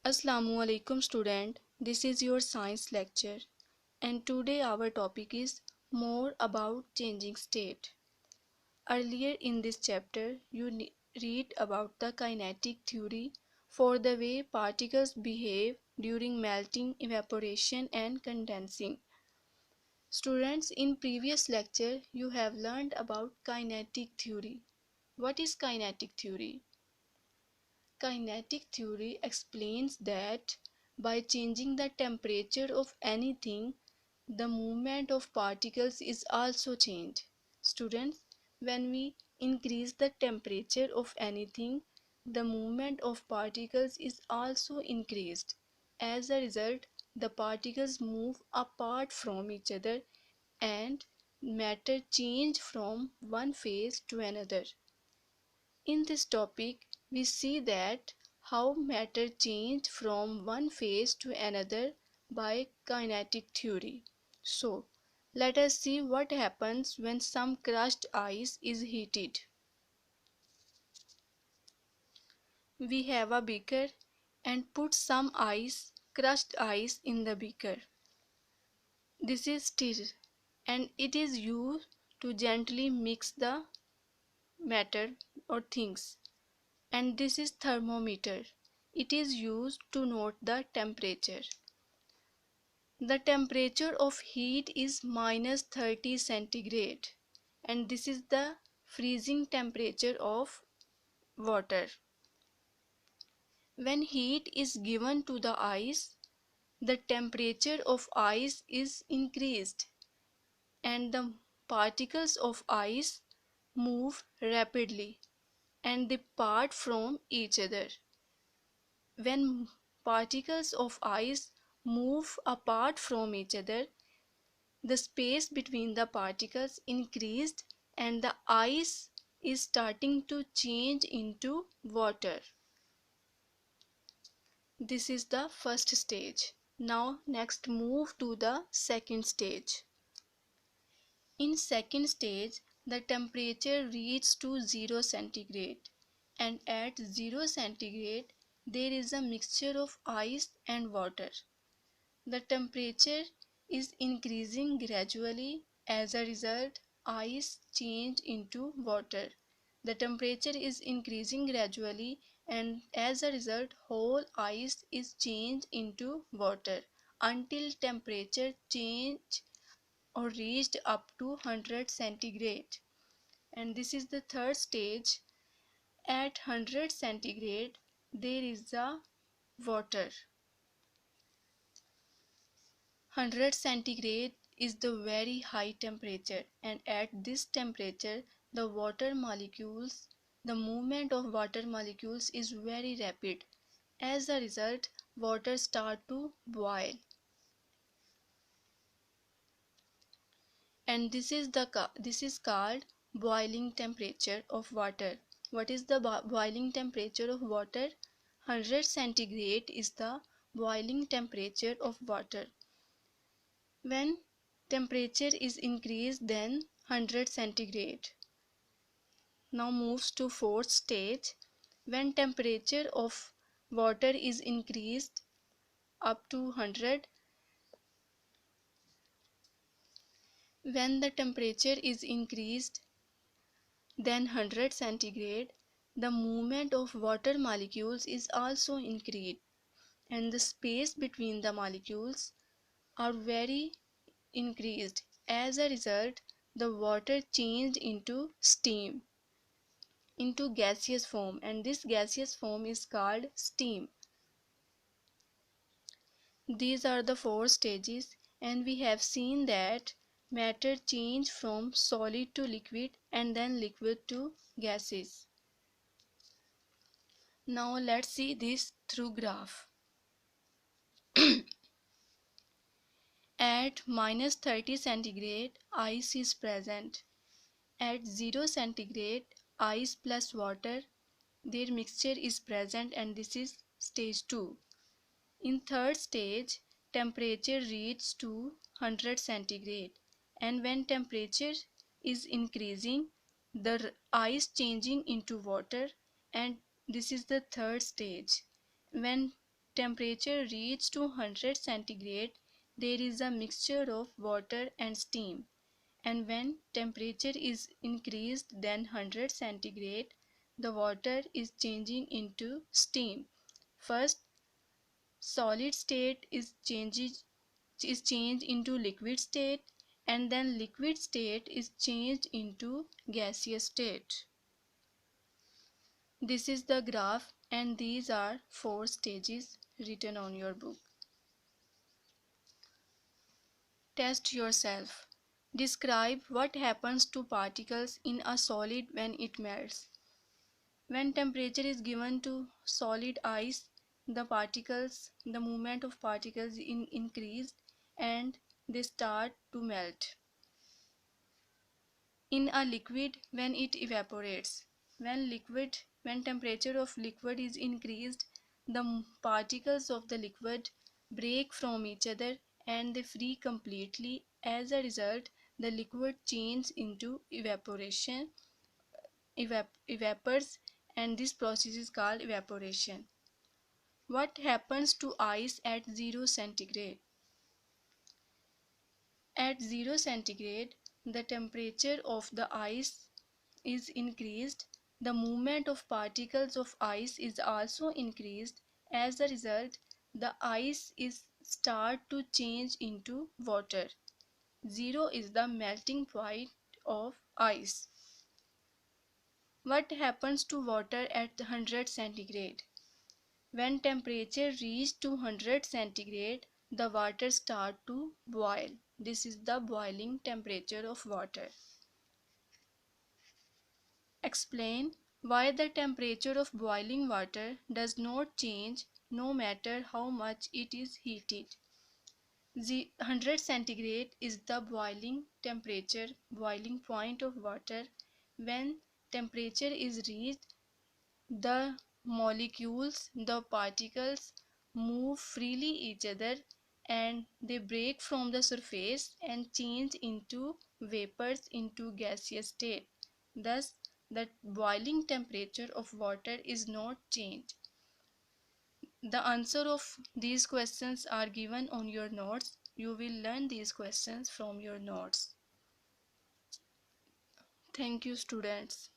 Assalamu alaikum student. This is your science lecture and today our topic is more about changing state. Earlier in this chapter you read about the kinetic theory for the way particles behave during melting, evaporation and condensing. Students, in previous lecture you have learned about kinetic theory. What is kinetic theory? Kinetic theory explains that by changing the temperature of anything, the movement of particles is also changed. Students, when we increase the temperature of anything, the movement of particles is also increased. As a result, the particles move apart from each other and matter change from one phase to another. In this topic, we see that how matter changed from one phase to another by kinetic theory. So, let us see what happens when some crushed ice is heated. We have a beaker and put some crushed ice in the beaker. This is stir and it is used to gently mix the matter or things. And this is thermometer. It is used to note the temperature. The temperature of heat is -30 centigrade and this is the freezing temperature of water. When heat is given to the ice, the temperature of ice is increased and the particles of ice move rapidly and they part from each other. When particles of ice move apart from each other, the space between the particles increased and the ice is starting to change into water. This is the first stage. Now next move to the second stage. In second stage, the temperature reaches to 0 centigrade and at 0 centigrade there is a mixture of ice and water. The temperature is increasing gradually. As a result, ice change into water. The temperature is increasing gradually and as a result whole ice is changed into water until temperature change or reached up to 100 centigrade. And this is the third stage. At 100 centigrade there is a water. 100 centigrade is the very high temperature and at this temperature the movement of water molecules is very rapid. As a result, water start to boil and this is called boiling temperature of water. What is the boiling temperature of water? 100 centigrade is the boiling temperature of water. When temperature is increased then 100 centigrade. Now moves to fourth stage. When temperature of water is increased up to 100, when the temperature is increased then 100 centigrade, the movement of water molecules is also increased and the space between the molecules are very increased. As a result, the water changed into steam, into gaseous form, and this gaseous form is called steam. These are the four stages and we have seen that matter change from solid to liquid and then liquid to gases. Now let's see this through graph. At -30 centigrade ice is present. At 0 centigrade ice plus water, their mixture is present and this is stage 2. In third stage, temperature reaches to 100 centigrade and when temperature is increasing, the ice changing into water and this is the third stage. When temperature reaches to 100 centigrade, there is a mixture of water and steam. And when temperature is increased than 100 centigrade, the water is changing into steam. First, solid state is changed into liquid state, and then liquid state is changed into gaseous state. This is the graph, and these are 4 stages written on your book. Test yourself. Describe what happens to particles in a solid when it melts. When temperature is given to solid ice, the movement of particles increased and they start to melt. In a liquid, when it evaporates, when temperature of liquid is increased, the particles of the liquid break from each other and they free completely. As a result, the liquid changes into evapors, and this process is called evaporation. What happens to ice at 0 centigrade? At 0 centigrade, the temperature of the ice is increased. The movement of particles of ice is also increased. As a result, the ice is start to change into water. 0 is the melting point of ice. What happens to water at 100 centigrade? When temperature reaches to 100 centigrade, the water start to boil. This is the boiling temperature of water. Explain why the temperature of boiling water does not change no matter how much it is heated. 100 centigrade is the boiling point of water. When temperature is reached, the the particles move freely each other and they break from the surface and change into vapors into gaseous state. Thus, the boiling temperature of water is not changed. The answer of these questions are given on your notes. You will learn these questions from your notes. Thank you, students.